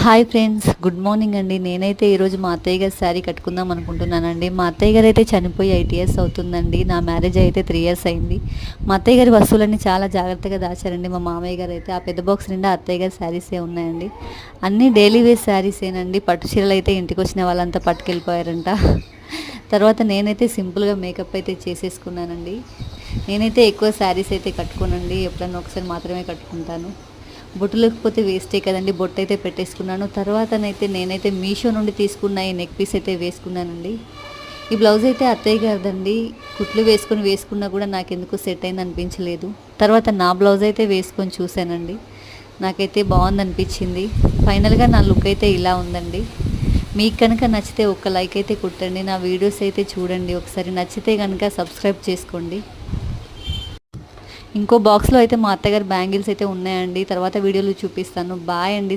Hi friends, good morning అండి. నేనైతే ఈరోజు మా అత్తయ్య గారి శారీ కట్టుకుందాం అనుకుంటున్నానండి. మా అత్తయ్య గారు అయితే చనిపోయి 8 ఇయర్స్ అవుతుందండి. నా మ్యారేజ్ అయితే 3 ఇయర్స్ అయింది. మా అత్తయ్య గారి వస్తువులన్నీ చాలా జాగ్రత్తగా దాచారండి. మా మామయ్య గారు అయితే ఆ పెద్ద బాక్స్ నిండా అత్తయ్య గారి శారీసే ఉన్నాయండి. అన్నీ డైలీ వేర్ శారీసేనండి. పట్టు చీరలు అయితే ఇంటికి వచ్చిన వాళ్ళంతా పట్టుకెళ్ళిపోయారంట. తర్వాత నేనైతే సింపుల్గా మేకప్ అయితే చేసేసుకున్నానండి. నేనైతే ఎక్కువ శారీస్ అయితే కట్టుకోనండి, ఎప్పుడన్నా ఒకసారి మాత్రమే కట్టుకుంటాను. బొట్టు లేకపోతే వేస్టే కదండి. బొట్టు అయితే పెట్టేసుకున్నాను. తర్వాతనైతే నేనైతే మీషో నుండి తీసుకున్న ఈ నెక్ పీస్ అయితే వేసుకున్నానండి. ఈ బ్లౌజ్ అయితే అత్తయ్య గారిదండి. కుట్లు వేసుకున్నా కూడా నాకెందుకు సెట్ అయింది అనిపించలేదు. తర్వాత నా బ్లౌజ్ అయితే వేసుకొని చూశానండి. నాకైతే బాగుందనిపించింది. ఫైనల్గా నా లుక్ అయితే ఇలా ఉందండి. మీకు కనుక నచ్చితే ఒక లైక్ అయితే కొట్టండి. నా వీడియోస్ అయితే చూడండి. ఒకసారి నచ్చితే కనుక సబ్స్క్రైబ్ చేసుకోండి. ఇంకో బాక్స్లో అయితే మా అత్తగారి బ్యాంగిల్స్ అయితే ఉన్నాయండి. తర్వాత వీడియోలో చూపిస్తాను. బాయ్ అండి.